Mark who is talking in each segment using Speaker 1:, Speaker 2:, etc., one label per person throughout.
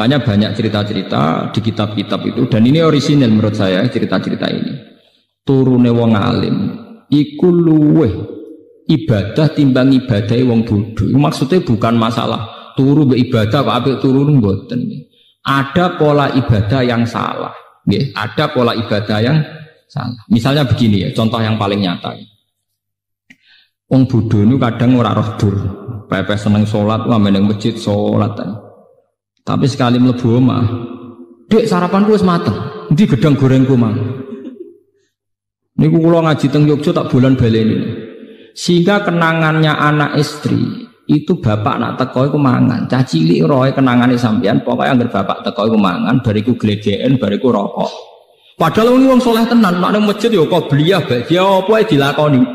Speaker 1: Makanya banyak cerita-cerita di kitab-kitab itu, dan ini orisinal menurut saya cerita-cerita ini. Turune wong alim iku luweh ibadah timbang ibadahe wong bodho. Maksudnya bukan masalah turu be ibadah kok apik turu mboten. Ada pola ibadah yang salah, nggih, ada pola ibadah yang salah. Misalnya begini ya, contoh yang paling nyata. Wong bodho niku kadang ora roh dur, pepe seneng salat, ame ning masjid salat. Tapi sekali mlebu omah, "Dek, sarapanku wis mateng. Endi gedang gorengku, Mang?" Niku kula ngaji teng Yogya tak bulan baleni. Sehingga kenangannya anak istri itu bapak nak teko iku mangan. Cah cilik roe kenangane sampean, pokoke anggere bapak teko iku mangan, bariku glegeken, bariku rokok. Padahal wong soleh tenan, nek nang masjid ya qobliyah, dia apa ae dilakoni.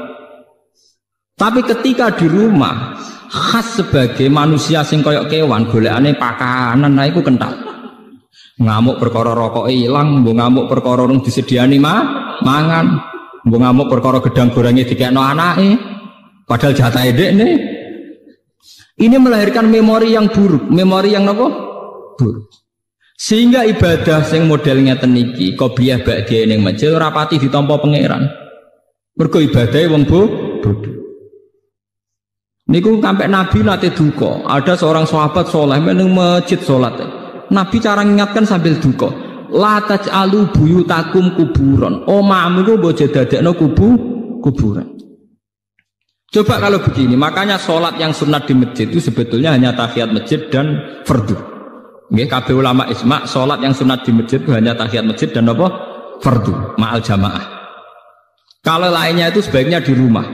Speaker 1: Tapi ketika di rumah khas sebagai manusia sing koyok kewan golekane pakanan nah iku kental. Ngamuk perkara rokoke ilang, mbok ngamuk perkara rung disediani mangan, mbok ngamuk perkara gedang gorenge dikekno anake. Padahal jatahe dekne. Ini melahirkan memori yang buruk, memori yang napa? Buruk. Sehingga ibadah sing modelnya teniki, qobliyah ba'diyah ning masjid ora pati ditampa pangeran. Mergo ibadahe wong bodho. Niku sampai Nabi nate duka. Ada seorang sahabat soleh meneng masjid sholat. Nabi cara mengingatkan sambil duka. La taj'alu buyutakum kuburon. Omahmu iku mbok dadekno kuburan. Coba kalau begini, makanya sholat yang sunat di masjid itu sebetulnya hanya tahiyat masjid dan fardu. Nggih, kabeh ulama ijma' sholat yang sunat di masjid itu hanya tahiyat masjid dan apa? Fardu, ma'al jamaah. Kalau lainnya itu sebaiknya di rumah.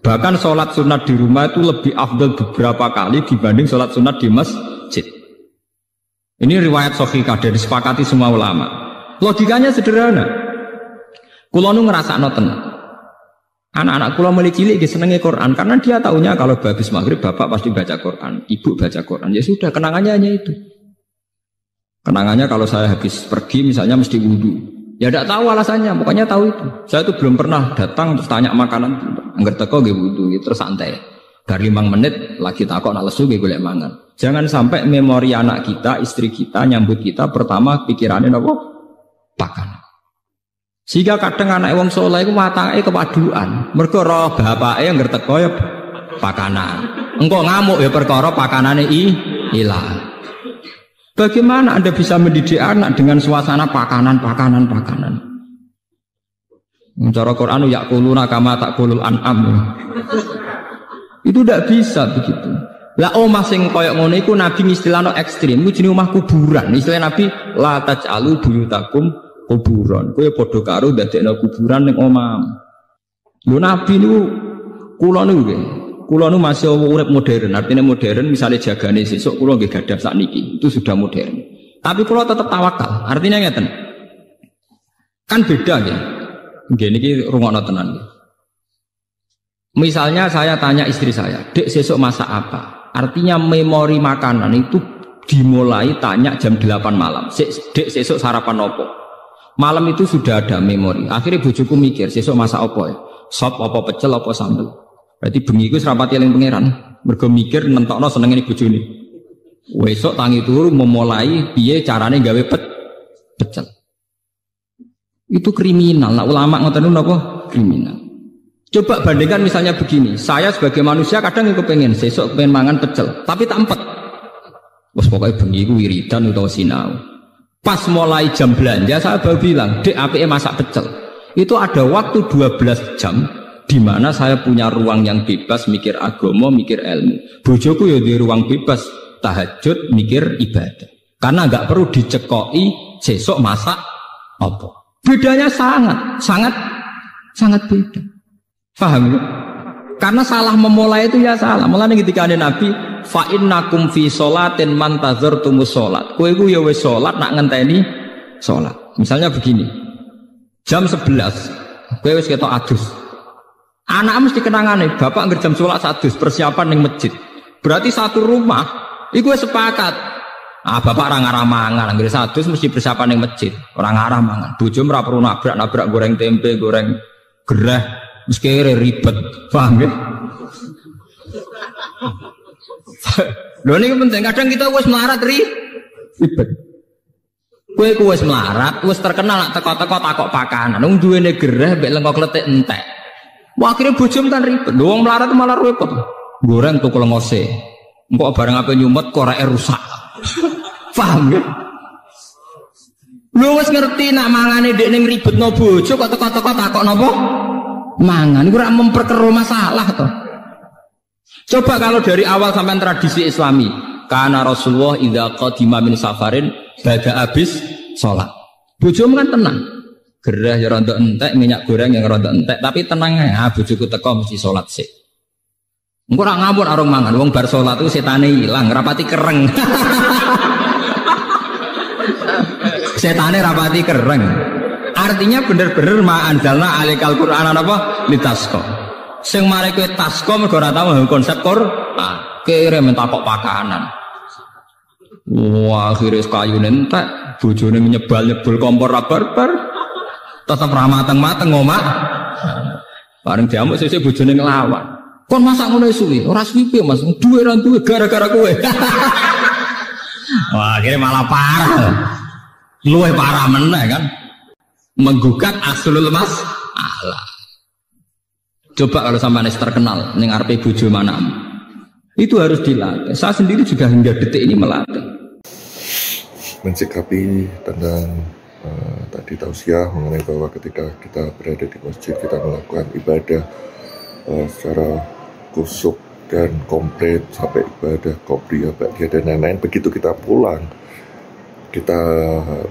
Speaker 1: Bahkan sholat sunat di rumah itu lebih afdal beberapa kali dibanding sholat sunat di masjid. Ini riwayat sahihah dan disepakati semua ulama. Logikanya sederhana. Kulo nu ngrasakno tenan. Anak-anak kulo mulai cilik senenge Quran karena dia tahunya kalau habis maghrib bapak pasti baca Quran, ibu baca Quran. Ya sudah, kenangannya hanya itu. Kenangannya kalau saya habis pergi misalnya mesti wudu. Ya tidak tahu alasannya, pokoknya tahu itu. Saya itu belum pernah datang terus tanya makanan. Angger teko nggih wudu, terus santai. Bar 5 menit lagi takok nak lesu nggih golek mangan. Jangan sampai memori anak kita, istri kita nyambut kita pertama pikirannya napa? Pakanan. Sehingga kadang anak wong saleh iku watake kepaduan. Mergo roh bapake angger teko ya pakanan. Engko ngamuk ya perkara pakanane ilang. Bagaimana Anda bisa mendidik anak dengan suasana pakanan? Cara Quran yakuluna kama takulul an'am. Itu tidak bisa begitu. Lah omah sing koyok ngono iku Nabi istilahno ekstrim, iku jenenge omah kuburan. Istilah Nabi la taj'alu buyutakum kuburan. Kowe padha karo ndadekno kuburan ning omah. Lho Nabi niku kula nu masih urip modern, artinya modern misalnya jagane sesuk kula nggih gadah sakniki, itu sudah modern. Tapi kula tetap tawakal, artinya ngeten. Kan beda ya. Nggih niki rungokno tenan. Misalnya saya tanya istri saya, "Dek sesuk masak apa?" Artinya memori makanan itu dimulai tanya jam 8 malam. "Dek sesuk sarapan opo?" Malam itu sudah ada memori. Akhirnya bojoku mikir, "Sesuk masak opo ya? Sop apa pecel apa sambel?" Berarti bengi iku serapati eling pangeran. Mergo mikir nentokno senenge bojone. Wesuk tangi turu memulai piye carane gawe pecel. Itu kriminal. Nah, ulama ngoten napa? Kriminal. Coba bandingkan misalnya begini. Saya sebagai manusia kadang kepengen sesuk pengen mangan pecel, tapi tak empet. Wes pokoke bengi iku wiridan utawa sinau. Pas mulai jam belanja saya baru bilang, "Dek, apike masak pecel." Itu ada waktu 12 jam di mana saya punya ruang yang bebas mikir agama, mikir ilmu. Bojoku ya di ruang bebas tahajud, mikir ibadah. Karena enggak perlu dicekoki sesuk masak apa. Bedanya sangat beda. Paham ya? Karena salah memulai itu ya salah. Mulane ketika ada Nabi, fa innakum fi sholatin man tazartumus sholat. Kowe iku ya wis salat nak ngenteni salat. Misalnya begini. Jam 11, kowe wis ketok adus. Anak mesti kenangane, bapak ngerjam sholat sadus persiapan ning masjid. Berarti satu rumah iku sepakat. Bapak ora ngarah mangan, anggere sadus mesti persiapan ning masjid. Ora ngarah mangan. Bojo ora perlu nabrak goreng tempe, goreng gereh, wis kere ribet. Paham ya? Lho niku penting, kadang kita wis melarat Ribet. Kowe wis melarat, wis terkenal nak teko-teko takok pakanan. Wong duwene gereh mbek lengo kletik entek. Wah akhirnya bojomu kan ribet. Wong melarat malah repot. Goreng tuku lengose. Engko barang apa nyumet koreke rusak. Paham ya? Lu wis ngerti nak mangane ndek ning ribetno bojo kok teko-teko takok napa? Mangan iku ora memperkeruh masalah to. Coba kalau dari awal sampai tradisi Islami, karena Rasulullah idza qadima min safarin bada habis sholat. Bojomu kan tenang. Gerah ya rontok entek, minyak goreng yang rontok entek, tapi tenang ya, bojoku teko mesti sholat sih. Engko ora ngawur arung mangan, wong bar sholat itu setane ilang, rapati kereng. Setane rapati kereng. Artinya bener-bener ma anzalna alaikal Qur'an apa litasqa. Sing mare kowe tasqa mergo ora tau konsep Qur'an. Kira mentakok pakanan. Wah, akhirnya kayu nentek, bojone nyebal-nyebul kompor barbar. Tetep ra mateng-mateng omah. Bareng diamuk sesuk bojone nglawan. Kon masak ngono suwi, ora suwi piye Mas? Duwe ra duwe gara-gara kowe. Wah, akhirnya malah parah. Luwih parah meneh kan. Menggugat aslul mas Allah. Coba kalau sampean terkenal ning arepe bojo manamu. Itu harus dilatih. Saya sendiri juga hingga detik ini melatih.
Speaker 2: Mensikapi tentang tadi tausiah mengenai bahwa ketika kita berada di masjid kita melakukan ibadah secara kusuk dan komplit sampai ibadah qobliyah ba'diyah dan lain-lain. Begitu kita pulang, kita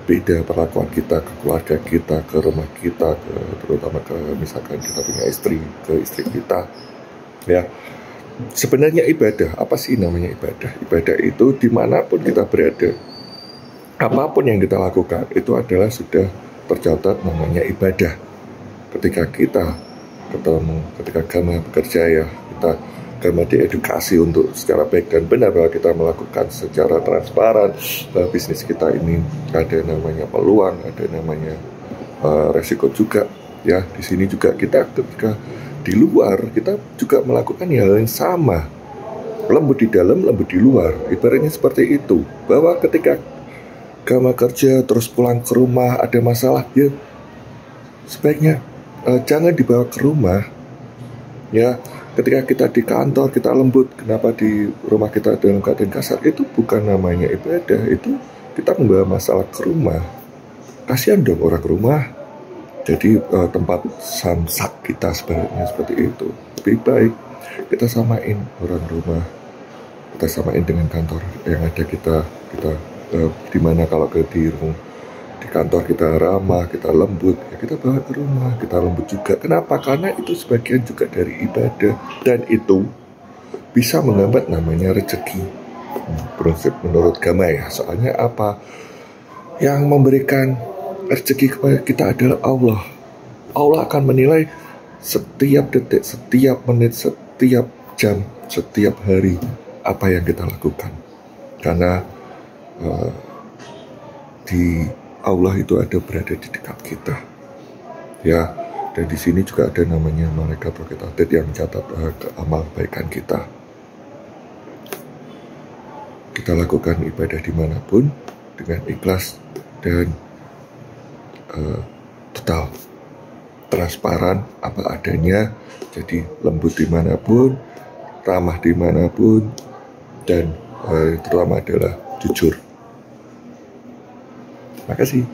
Speaker 2: beda perlakuan kita ke keluarga kita, ke rumah kita, terutama ke misalkan kita punya istri, ke istri kita, ya. Sebenarnya ibadah, apa sih namanya ibadah? Ibadah itu dimanapun kita berada, apapun yang kita lakukan itu adalah sudah tercatat namanya ibadah. Ketika kita ketemu, ketika agama bekerja ya, kita agama diedukasi untuk secara baik dan benar bahwa kita melakukan secara transparan bahwa bisnis kita ini ada namanya peluang, ada namanya resiko juga ya. Di sini juga kita ketika di luar kita juga melakukan hal yang sama, lembut di dalam, lembut di luar. Ibaratnya seperti itu, bahwa ketika agama kerja terus pulang ke rumah ada masalah ya sebaiknya jangan dibawa ke rumah ya. Ketika kita di kantor kita lembut, kenapa di rumah kita dalam keadaan kasar? Itu bukan namanya ibadah, itu kita membawa masalah ke rumah. Kasihan dong orang rumah jadi tempat samsak kita sebenarnya seperti itu. Lebih baik kita samain orang rumah, kita samain dengan kantor yang ada kita di mana kalau di kantor kita ramah, kita lembut, ya kita bawa ke rumah, kita lembut juga. Kenapa? Karena itu sebagian juga dari ibadah dan itu bisa menghambat namanya rezeki. Prinsip menurut agama ya. Soalnya apa? Yang memberikan rezeki kepada kita adalah Allah. Allah akan menilai setiap detik, setiap menit, setiap jam, setiap hari apa yang kita lakukan. Karena di Allah itu ada berada di dekat kita, ya. Dan di sini juga ada namanya malaikat raqib yang mencatat amal kebaikan kita. Kita lakukan ibadah dimanapun dengan ikhlas dan total transparan apa adanya. Jadi lembut dimanapun, ramah dimanapun, dan terutama adalah jujur. Makasih.